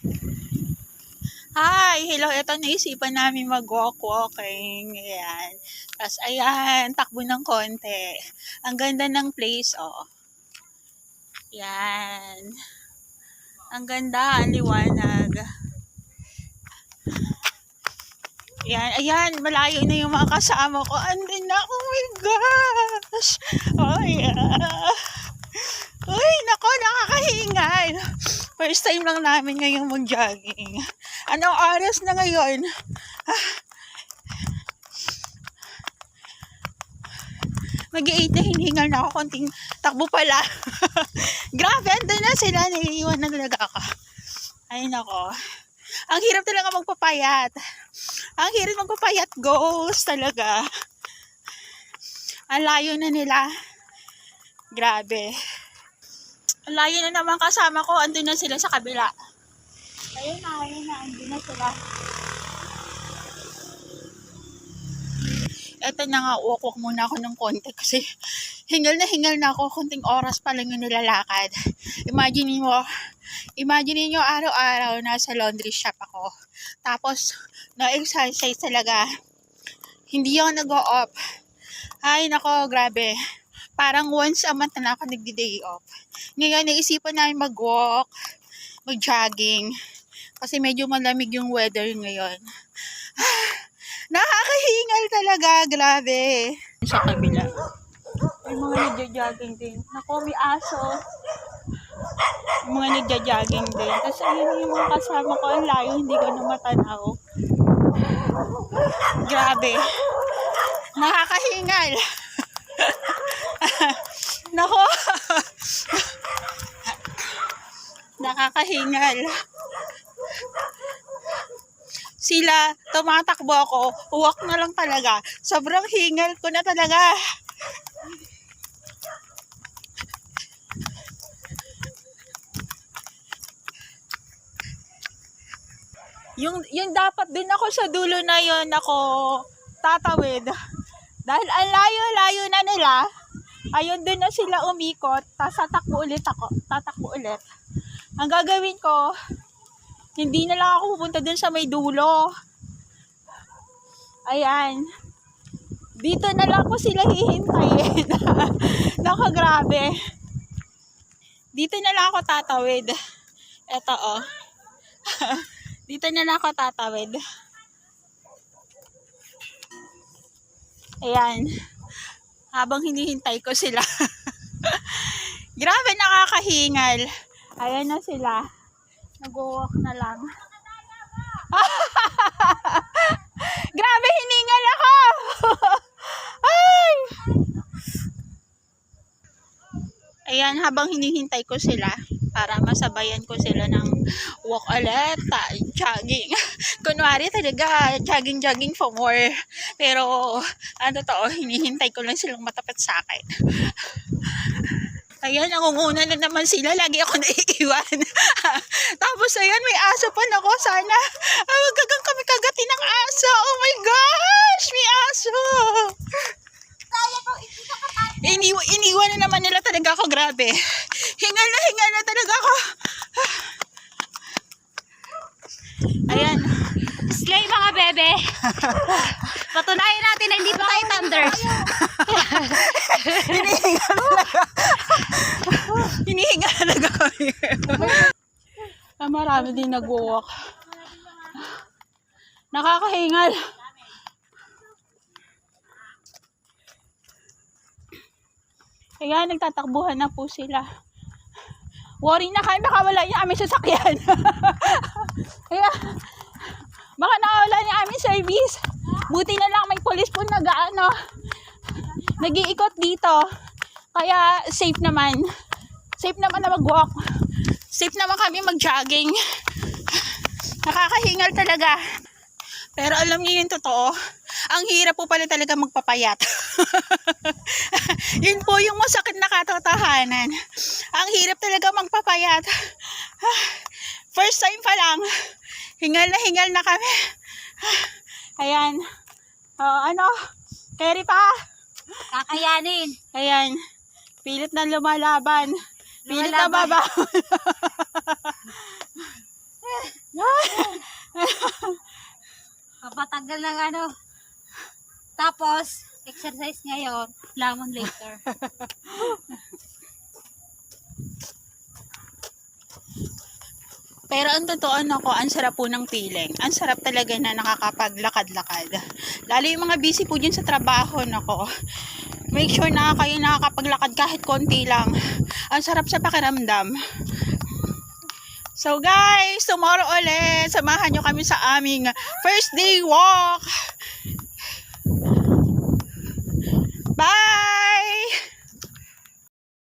Hi! Hello, ito naisipan namin mag-walking. Ayan. Tapos, ayan, takbo ng konti. Ang ganda ng place, oh. Ayan. Ang ganda, ang liwanag. Ayan, ayan, malayo na yung mga kasama ko. Andun na, oh my gosh! Oh, yeah. Uy, nako, nakakahingal. First time lang namin ngayong mag-jogging. Anong oras na ngayon? Mag-8 na, hinihingal na ako. Konting takbo pala. Grabe, andun na sila. Naiiwan na talaga ako. Ay, nako. Ang hirap talaga magpapayat. Ang hirap magpapayat, goals talaga. Ang layo na nila. Grabe. Ang layo na naman kasama ko. Andun na sila sa kabila. Ayun na. Andun na sila. Eto na nga, walk muna ako ng konti kasi hingal na ako. Konting oras pa lang yung nilalakad. Imagine niyo araw-araw nasa laundry shop ako. Tapos, na-exercise talaga. Hindi ako nag-o-off. Ay, nako, grabe. Parang once a month na ako nagdi-day off. Ngayon, naisipan namin mag-walk, mag-jogging. Kasi medyo malamig yung weather ngayon. Nakakahingal talaga, grabe. Sa kabila. May mga nagja-jogging din. Naku, may aso. May mga nagja-jogging din. Tapos ayun yung mga kasama ko, ang layo, hindi ko na matanaw. Grabe. Nakakahingal. Naku. Nakakahingal. Sila, tumatakbo ako, uwak na lang talaga. Sobrang hingal ko na talaga. Yung dapat din ako sa dulo na yon ako tatawid. Dahil ang layo-layo na nila, ayun din na sila umikot, tapos tatakbo ulit. Ang gagawin ko, hindi na lang ako pupunta dun sa may dulo. Ayan. Dito na lang ko sila hihintayin. Naku, grabe. Dito na lang ako tatawid. Eto, oh. Dito na lang ako tatawid. Ayan. Habang hinihintay ko sila. Grabe, nakakahingal. Ayan na sila. Nag-walk na lang. Grabe, hiningal ako! Ay! Ayan, habang hinihintay ko sila, para masabayan ko sila ng walk ulit, jogging. Kunwari talaga, jogging for more. Pero, ano to, hinihintay ko lang silang matapat sa akin. Ayan, nangunguna na naman sila. Lagi ako naiiwan. Tapos, ayan, may aso pa. Nako, sana. Wag gagang kami kagatin ng aso. Oh my gosh! May aso! Iniwan na naman nila talaga ako. Grabe. Hingal na talaga ako. Ayan. Slay mga bebe. Patunayan natin na hindi pa tayo thunders. Hinihingal talaga kami. Marami din nag-walk. Nakakahingal. Kaya nagtatakbuhan na po sila. Worry na kami, baka wala niya aming sasakyan. Kaya, baka nakawala niya aming service. Buti na lang may police po nag-iikot dito. Kaya safe naman. Safe naman na mag-walk. Safe naman kami mag-jogging. Nakakahingal talaga. Pero alam niyo yung totoo, ang hirap po pala talaga magpapayat. Yun po yung masakit na katotohanan. Ang hirap talaga magpapayat. First time pa lang, hingal na kami. Ayan. Carry pa. Kakayanin. Ayan. Pilit na lumalaban. Pilit na babaon. Patanggal ng ano. Tapos, exercise ngayon, lamon later. Pero ang totoo ako, ang sarap po ng feeling. Ang sarap talaga na nakakapaglakad-lakad. Lalo yung mga busy po dyan sa trabaho, nako. Make sure na kayo nakakapaglakad kahit konti lang. Ang sarap sa pakiramdam. So guys, tomorrow ulit, samahan nyo kami sa aming first day walk.